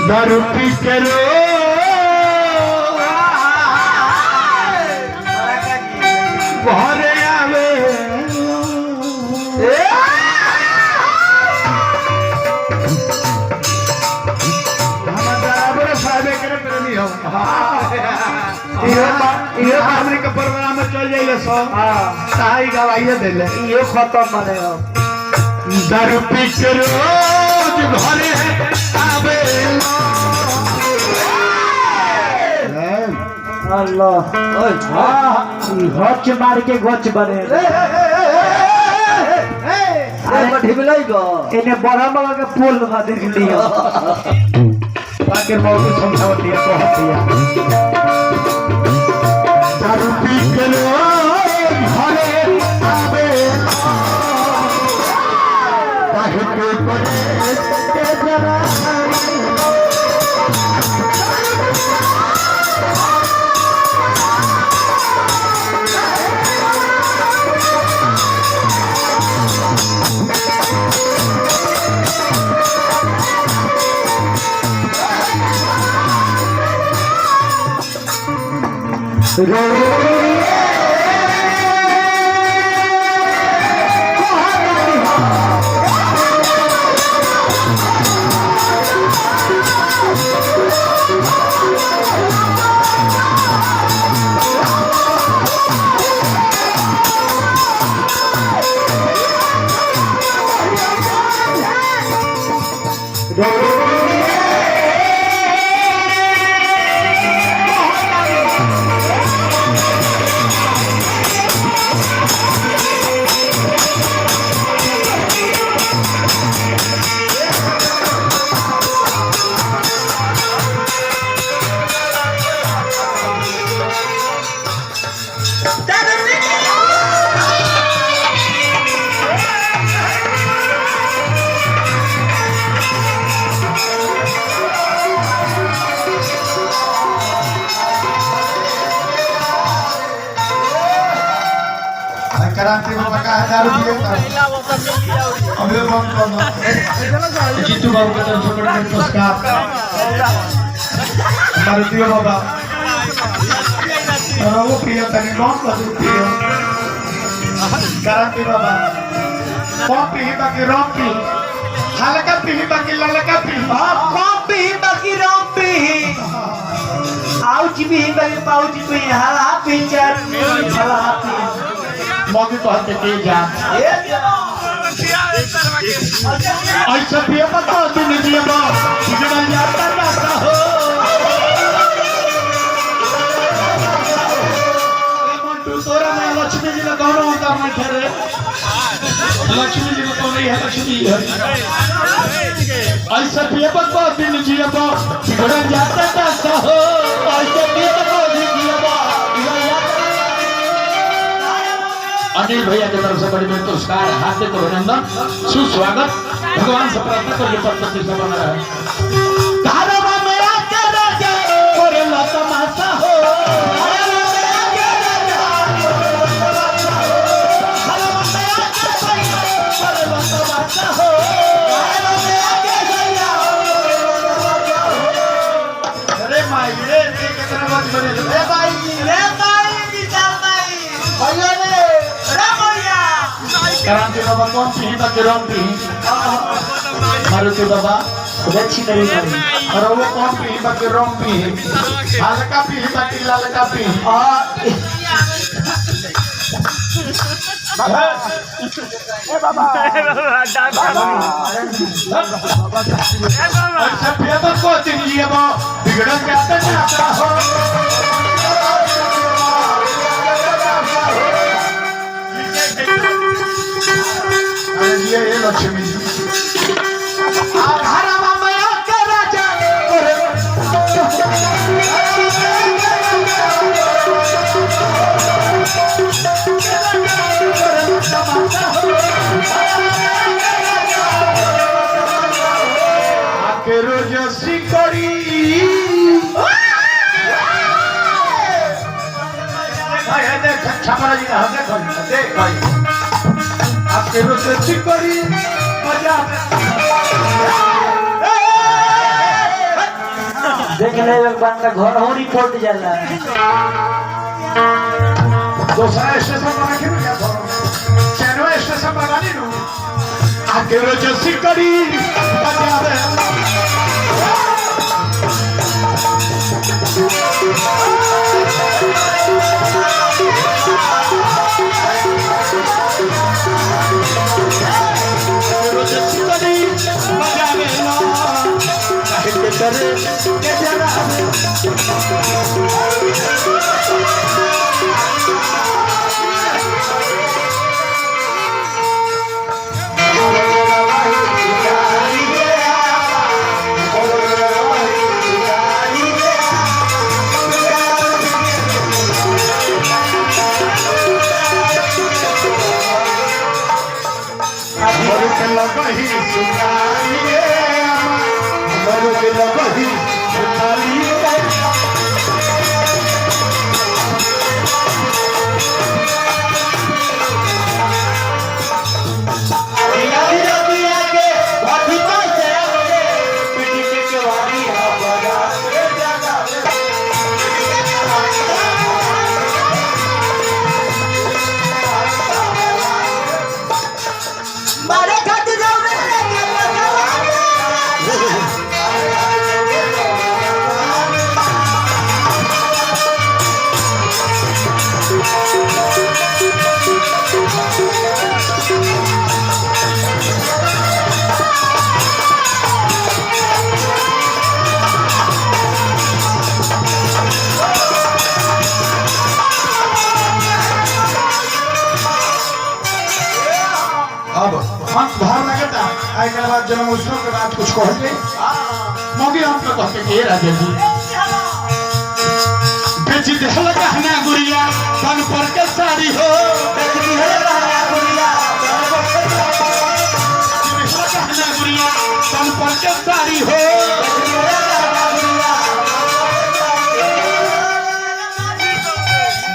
दारू पी के रो घरे आवे बराबर साहब करे प्रेमी हो ये हमरे के प्रोग्राम में चल जाइए सो साई गवाइए देले ये खत्म माने हो दारू पी के रोज घरे आवे अल्लाह गच मार के गच बने इन्हें बड़ा बड़ा के पोल लगा देख लिया बाकी बहुत समझावत दिया बहुत दिया दारू पी के लोग घरे आवे काहे के करे के जरा क्रांति बाबा का 1000 रुपये अभी बंद करना जीतू बाबू का तरफ से बड़ा पुरस्कार मारुति बाबा और वो प्रिय तनी कौन सा प्रिय क्रांति बाबा कौन पी बाकी रोम पी हल्का पी बाकी ललका पी कौन पी बाकी रोम पी आउच भी बाकी पाउच पी हला पी चार हला पी मौके तो हत्या के जा ऐसा पिया पता दिन दिया बा बिगड़ जाता जाता हो मंटू तोरा में लक्ष्मी जी का कौन होता मैं ठहरे लक्ष्मी जी का कौन नहीं है लक्ष्मी ऐसा पिया पता दिन दिया बा बिगड़ जाता जाता हो ऐसा पिया पता दिन दिया बा अनिल भैया की तरफ से बड़ी बड़ी पुरस्कार हार्दिक अभिनंदन सुस्वागत भगवान से प्रार्थना करके पद से बना रहे धारवा में आके राजा और लतमासा हो अरे माई रे कितना बात बने रे भाई विशाल भाई भैया ने क्रांति बाबा कौन पी बाकी रोम पी मारुति बाबा अच्छी तरीके और वो कौन पी बाकी रोम पी हल्का पी बाकी ललका पी अच्छा पेपर को दिन लिए वो बिगड़ जाता जाता हो ये लक्ष्मी हरवा माया के राजा आके रोज सिकड़ी भाई देख छपरा जी का देख भाई आपके रोज चिकड़ी मजा देख ले एक बार का घर हो रिपोर्ट जाला दूसरा स्टेशन पर रखे ना क्या चैनवा स्टेशन पर गाड़ी नु आगे रोज सिकड़ी बजावे रोज सिकड़ी बजावे ना काहे के करे के जरा लगही सुनाइए हमरो के लगही सुनाइए भार लगता आई के बाद जन्म उत्सव के बाद कुछ कहते मोगी हम तो कहते के राजा जी बेच देहल गहना गुड़िया तन पर के साड़ी हो बेच देहल गहना गुड़िया तन पर के साड़ी हो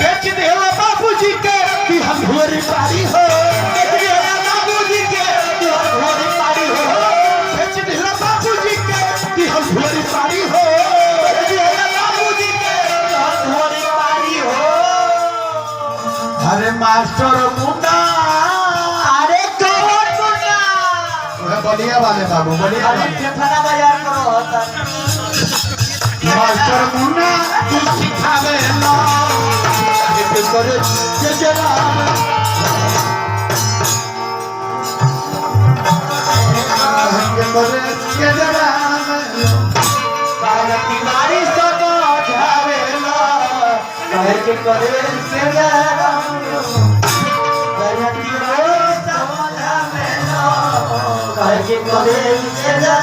बेच देहल बाबूजी के कि हम भोरी पारी हो अरे मास्टर मुन्ना अरे कौन मुन्ना बलिया वाले बाबू बलिया अरे फेफड़ा बाजार करो होता मास्टर मुन्ना तू सिखावे ना के करे के जरा के करे के जरा कागती मारी सब झावे ना कहे के करे से जरा कागती मारी सब झावे ना कहे के करे से जरा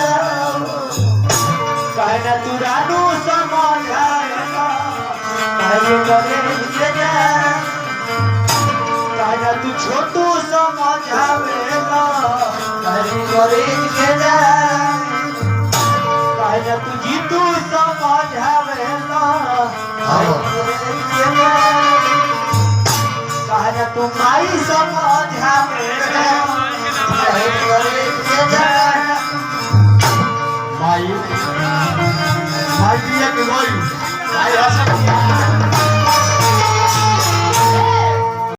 कहे ना तू रानू समझावे ना कहे के करे से जरा कहे ना तू छोटू समझावे ना कहे के करे से जरा कहे ना तू जीतू समझावे ना कहे ना तू माई समझावे ना माई माई दिया के भाई आई हस